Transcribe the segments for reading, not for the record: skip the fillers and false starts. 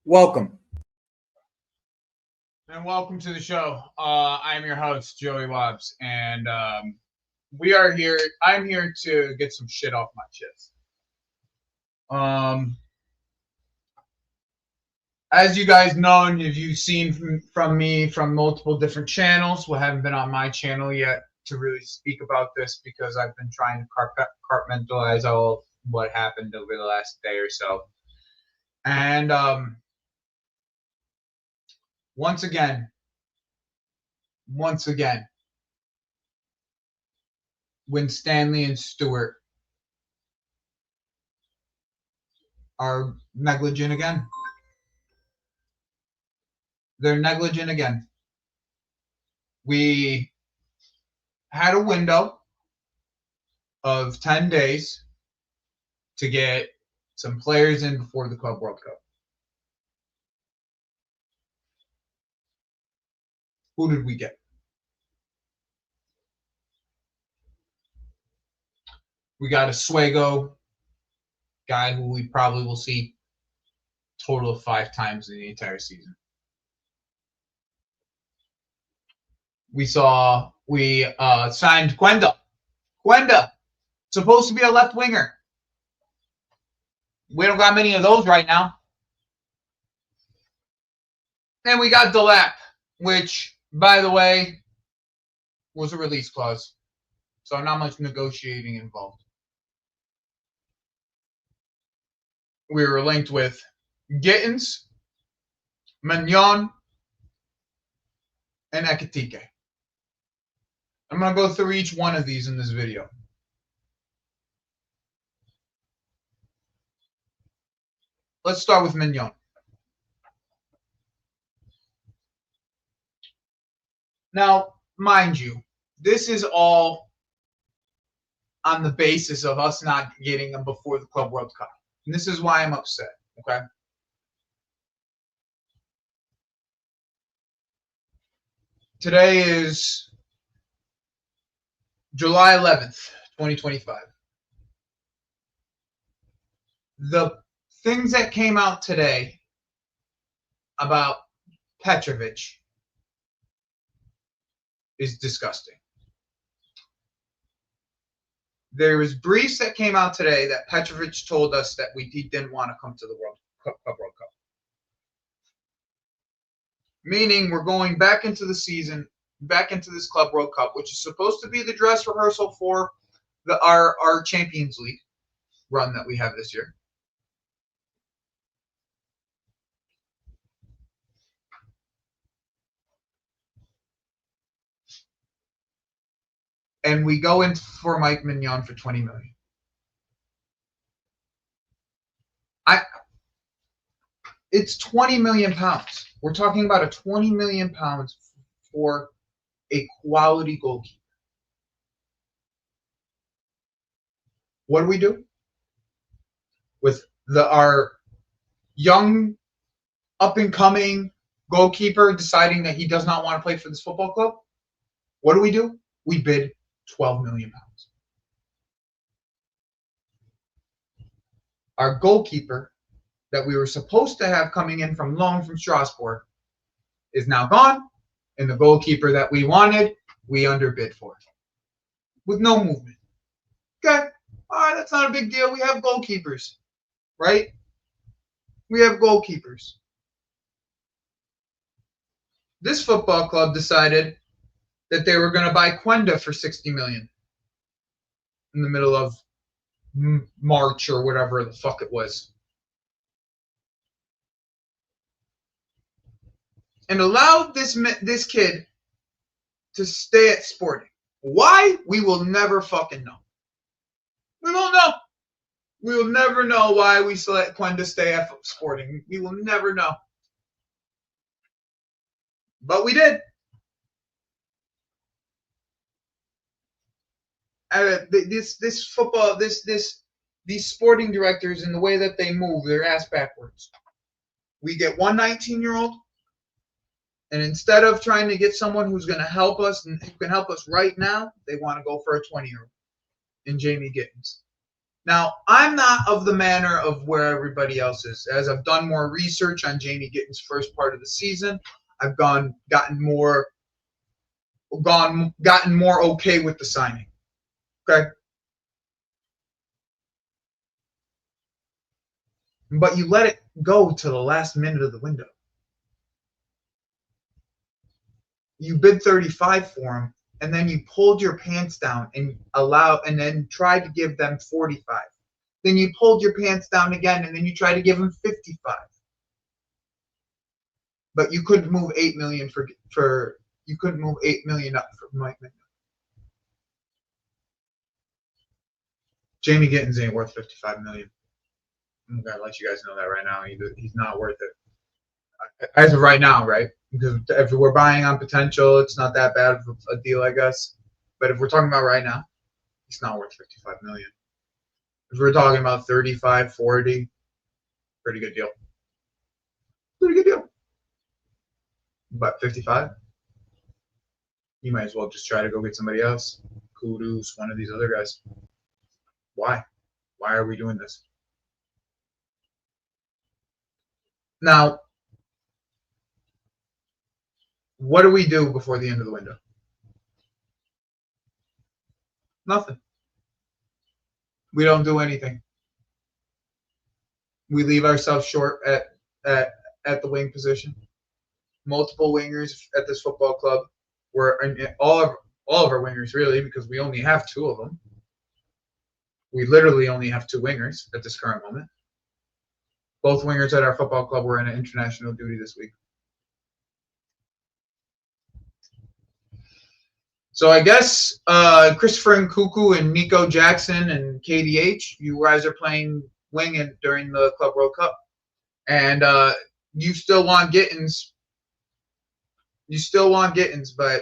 Welcome. And welcome to the show. I am your host, Joey Wobbs, and we are here. I'm here to get some shit off my chest. Um, as you guys know, and if you've seen from me from multiple different channels, we haven't been on my channel yet to really speak about this because I've been trying to compartmentalize all of what happened over the last day or so. And once again, when Stanley and Stewart are negligent again. They're negligent again. We had a window of 10 days to get some players in before the Club World Cup. Who did we get? We got a Suego guy who we probably will see a total of 5 times in the entire season. We signed Quenda. Quenda, supposed to be a left winger. We don't got many of those right now. And we got Delap, which, by the way, was a release clause. So not much negotiating involved. We were linked with Gittins, Mignon, and Ekitike. I'm going to go through each one of these in this video. Let's start with Mignon. Now, mind you, this is all on the basis of us not getting them before the Club World Cup. And this is why I'm upset, okay? Today is July 11th, 2025. The things that came out today about Petrovic is disgusting. There was briefs that came out today that Petrovic told us that he didn't want to come to the World Cup. Meaning we're going back into the season, back into this Club World Cup, which is supposed to be the dress rehearsal for our Champions League run that we have this year. And we go in for Mike Mignon for $20 million. It's 20 million pounds. We're talking about a 20 million pounds for a quality goalkeeper. What do we do with our young, up and coming goalkeeper deciding that he does not want to play for this football club? What do? We bid 12 million pounds. Our goalkeeper that we were supposed to have coming in from loan from Strasbourg is now gone, and the goalkeeper that we wanted, we underbid for with no movement. Okay, all right, that's not a big deal. We have goalkeepers, right? We have goalkeepers. This football club decided that they were going to buy Quenda for $60 million in the middle of March or whatever the fuck it was. And allowed this kid to stay at Sporting. Why? We will never fucking know. We won't know. We will never know why we let Quenda stay at Sporting. We will never know. But we did. These sporting directors and the way that they move their ass backwards. We get one 19-year-old, and instead of trying to get someone who's going to help us and who can help us right now, they want to go for a 20-year-old in Jamie Gittins. Now, I'm not of the manner of where everybody else is. As I've done more research on Jamie Gitten's first part of the season, I've gotten more okay with the signing. Okay. But you let it go to the last minute of the window. You bid 35 for him, and then you pulled your pants down and then tried to give them 45. Then you pulled your pants down again, and then you tried to give them 55. But you couldn't move $8 million you couldn't move $8 million up for Mike Mignon. Jamie Gittens ain't worth $55 million. I'm gonna let you guys know that right now. He's not worth it as of right now, right? Because if we're buying on potential, it's not that bad of a deal, I guess. But if we're talking about right now, he's not worth $55 million. If we're talking about 35, 40, pretty good deal. Pretty good deal. But 55, you might as well just try to go get somebody else. Kudus, one of these other guys. Why? Why are we doing this? Now, what do we do before the end of the window? Nothing. We don't do anything. We leave ourselves short at the wing position. Multiple wingers at this football club. We're all of our wingers, really, because we only have two of them. We literally only have two wingers at this current moment. Both wingers at our football club were in an international duty this week. So I guess Christopher Nkuku and Nico Jackson and KDH, you guys are playing wing during the Club World Cup. And you still want Gittens. You still want Gittens, but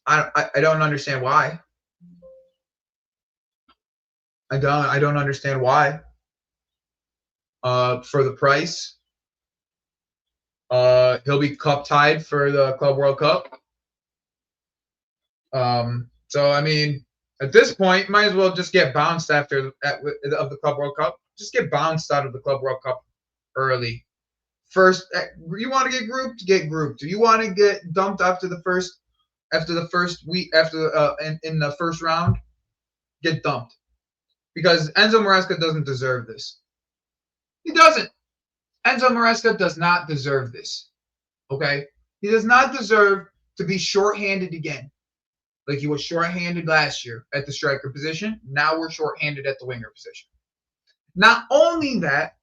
I don't understand why. I don't understand why. For the price, he'll be cup tied for the Club World Cup. So I mean, at this point, might as well just get bounced of the Club World Cup. Just get bounced out of the Club World Cup early. First, you want to get grouped? Get grouped. Do you want to get dumped after the first week in the first round? Get dumped, because Enzo Maresca doesn't deserve this. He doesn't. Enzo Maresca does not deserve this. Okay, he does not deserve to be shorthanded again. Like he was shorthanded last year at the striker position. Now we're shorthanded at the winger position. Not only that,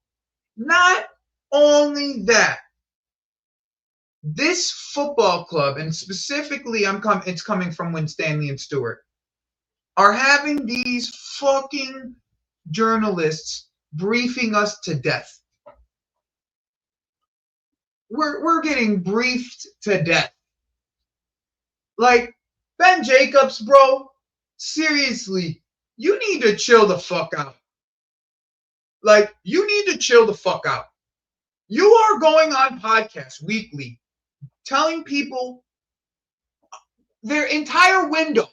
this football club, and specifically it's coming from Winstanley and Stewart, are having these fucking journalists briefing us to death. We're getting briefed to death. Like, Ben Jacobs, bro, seriously, you need to chill the fuck out. Like, you need to chill the fuck out. You are going on podcasts weekly telling people their entire window.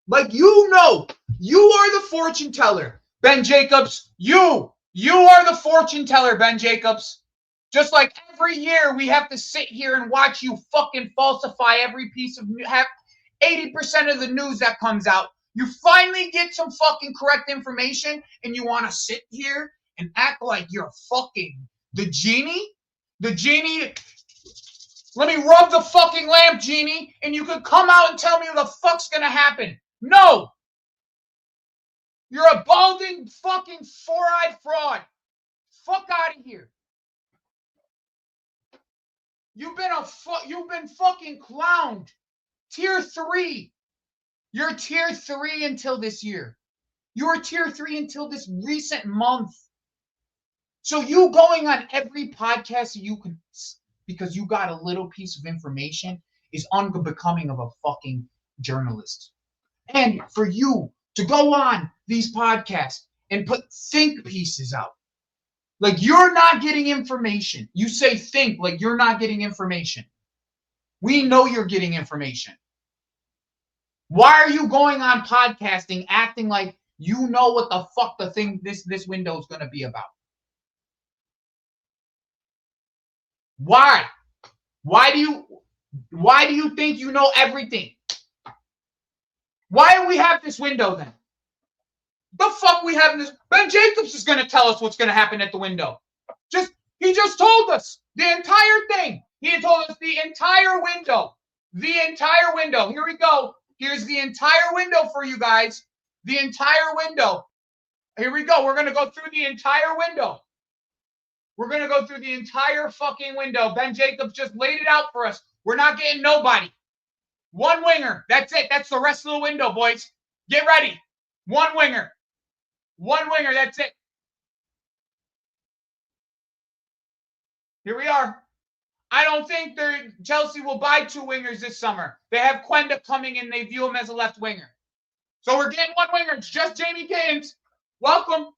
Like, you are the fortune teller, Ben Jacobs. You are the fortune teller, Ben Jacobs. Just like every year we have to sit here and watch you fucking falsify every piece of 80% of the news that comes out. You finally get some fucking correct information and you want to sit here and act like you're fucking the genie? The genie, let me rub the fucking lamp, genie, and you could come out and tell me what the fuck's gonna happen. No! You're a balding fucking four-eyed fraud. Fuck out of here. You've been fucking clowned. Tier 3. You're tier 3 until this year. You were tier 3 until this recent month. So you going on every podcast you can, because you got a little piece of information, is unbecoming of a fucking journalist. And for you to go on these podcasts and put think pieces out, like you're not getting information. You say think like you're not getting information. We know you're getting information. Why are you going on podcasting acting like You know what the fuck the thing this window is gonna be about. Why? Why do you think you know everything? Why do we have this window then? The fuck we have this? Ben Jacobs is gonna tell us what's gonna happen at the window. He just told us the entire thing. He told us the entire window. The entire window. Here we go. Here's the entire window for you guys. The entire window. Here we go. We're gonna go through the entire window. We're gonna go through the entire fucking window. Ben Jacobs just laid it out for us. We're not getting nobody. One winger. That's it. That's the rest of the window, boys. Get ready. One winger. One winger. That's it. Here we are. I don't think Chelsea will buy two wingers this summer. They have Quenda coming in. They view him as a left winger. So we're getting one winger. It's just Jamie Gittins. Welcome.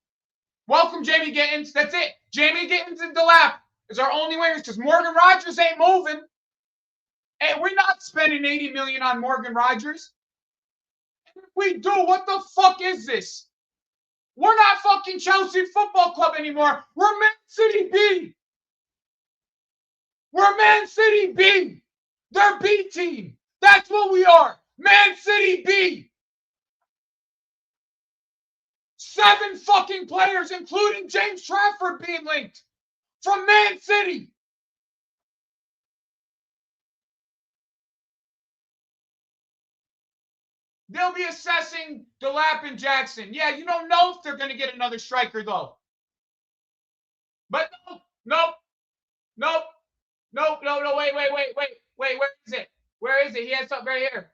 Welcome, Jamie Gittins. That's it. Jamie Gittins and Delap is our only wingers because Morgan Rogers ain't moving. And we're not spending $80 million on Morgan Rogers. If we do, what the fuck is this? We're not fucking Chelsea Football Club anymore. We're Man City B. We're Man City B. They're B team. That's what we are. Man City B. 7 fucking players, including James Trafford, being linked from Man City. They'll be assessing Delap and Jackson. Yeah, you don't know if they're going to get another striker, though. But nope. Wait. Where is it? Where is it? He has something right here.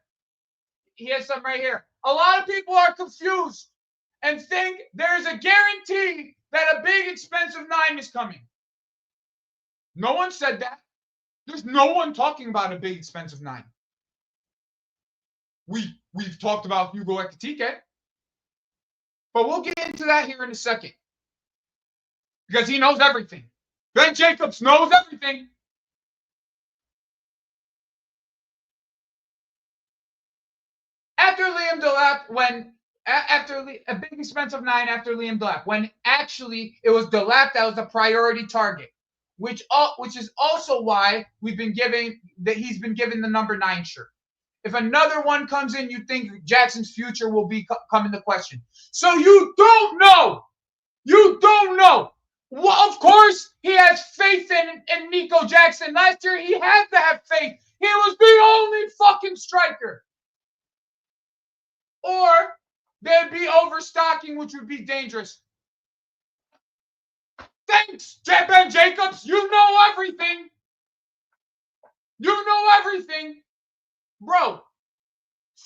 He has something right here. A lot of people are confused and think there's a guarantee that a big expensive 9 is coming. No one said that. There's no one talking about a big expensive 9. We've talked about Hugo Ekitike, but we'll get into that here in a second because he knows everything. Ben Jacobs knows everything. After Liam Delap, after a big expensive 9 after Liam Delap, when actually it was Delap that was the priority target, which is also why he's been given the number 9 shirt. If another one comes in, you think Jackson's future will come into question. So you don't know. You don't know. Well, of course, he has faith in Nico Jackson. Last year, he had to have faith. He was the only fucking striker. Or they'd be overstocking, which would be dangerous. Thanks, Ben Jacobs. You know everything. You know everything. Bro,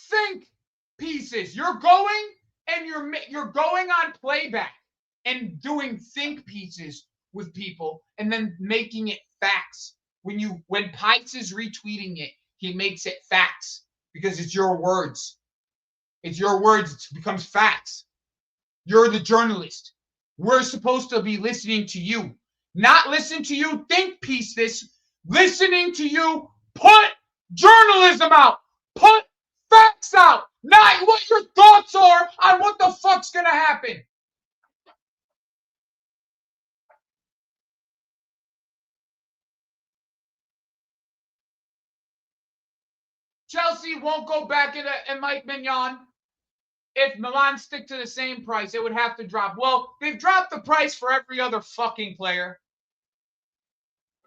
think pieces. You're going and you're going on playback and doing think pieces with people and then making it facts. When Pikes is retweeting it, he makes it facts because it's your words. It's your words. It becomes facts. You're the journalist. We're supposed to be listening to you, not listen to you think pieces. Listening to you put journalism out. Put facts out. Not what your thoughts are on what the fuck's going to happen. Chelsea won't go back in Mike Mignon. If Milan stick to the same price, it would have to drop. Well, they've dropped the price for every other fucking player.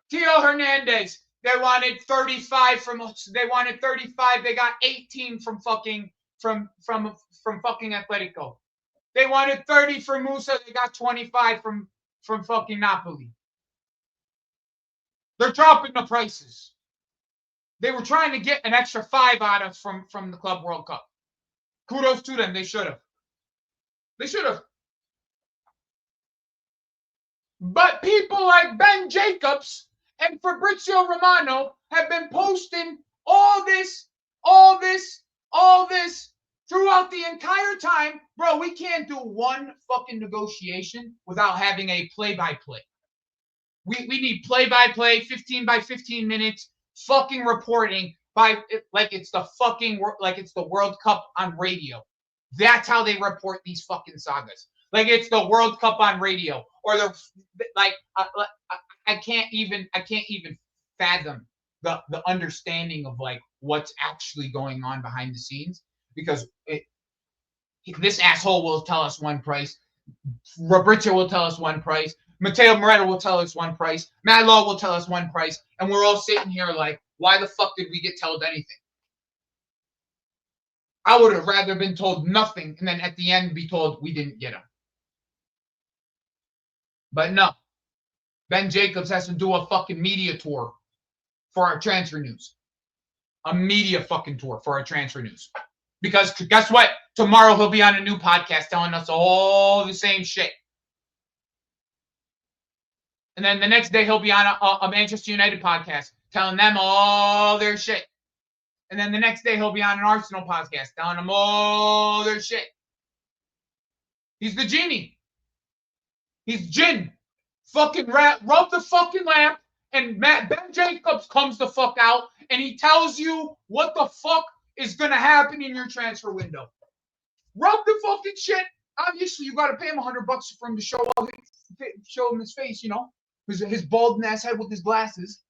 Theo Hernandez. They wanted 35 they wanted 35. They got 18 from fucking Atletico. They wanted 30 for Musa. They got 25 from fucking Napoli. They're dropping the prices. They were trying to get an extra 5 out of from the Club World Cup. Kudos to them. They should have. But people like Ben Jacobs and Fabrizio Romano have been posting all this throughout the entire time. Bro, we can't do one fucking negotiation without having a play-by-play. We need play-by-play, 15 by 15 minutes, fucking reporting like it's the World Cup on radio. That's how they report these fucking sagas. Like it's the World Cup on radio, or the like. I can't even fathom the understanding of like what's actually going on behind the scenes, because this asshole will tell us one price, Roberto will tell us one price, Matteo Moretta will tell us one price, Matt Law will tell us one price, and we're all sitting here like, why the fuck did we get told anything? I would have rather been told nothing and then at the end be told we didn't get him. But no. Ben Jacobs has to do a fucking media tour for our transfer news. A media fucking tour for our transfer news. Because guess what? Tomorrow he'll be on a new podcast telling us all the same shit. And then the next day he'll be on a Manchester United podcast telling them all their shit. And then the next day he'll be on an Arsenal podcast telling them all their shit. He's the genie. He's Jinn. Fucking rub the fucking lamp, and Ben Jacobs comes the fuck out, and he tells you what the fuck is going to happen in your transfer window. Rub the fucking shit. Obviously, you got to pay him $100 for him to show him his face, you know, his bald ass head with his glasses.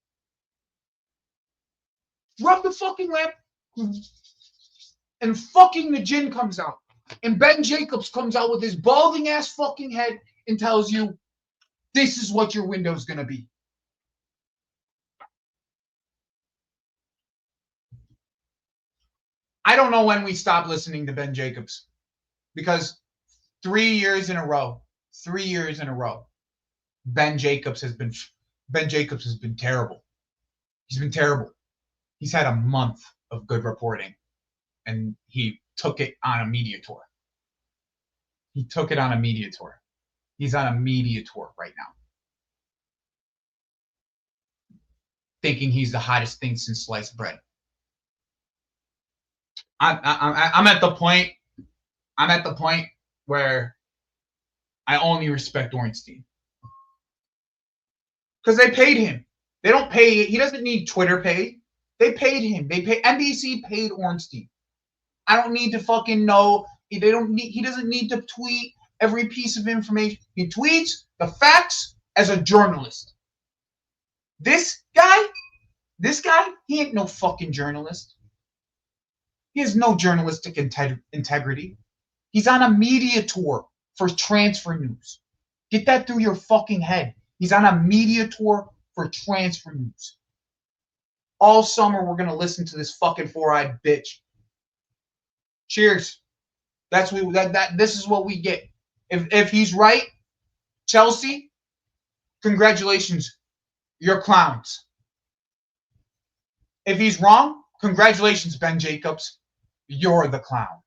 Rub the fucking lamp, and fucking the Jinn comes out. And Ben Jacobs comes out with his balding ass fucking head and tells you, this is what your window is going to be. I don't know when we stop listening to Ben Jacobs, because 3 years in a row, Ben Jacobs has been terrible. He's been terrible. He's had a month of good reporting, and he took it on a media tour. He's on a media tour right now, thinking he's the hottest thing since sliced bread. I'm at the point. Where I only respect Ornstein, because they paid him. They don't pay. He doesn't need Twitter pay. They paid him. NBC paid Ornstein. I don't need to fucking know. He doesn't need to tweet every piece of information. He tweets the facts as a journalist. This guy, he ain't no fucking journalist. He has no journalistic integrity. He's on a media tour for transfer news. Get that through your fucking head. He's on a media tour for transfer news. All summer, we're going to listen to this fucking four-eyed bitch. Cheers. This is what we get. If he's right, Chelsea, congratulations. You're clowns. If he's wrong, congratulations, Ben Jacobs. You're the clown.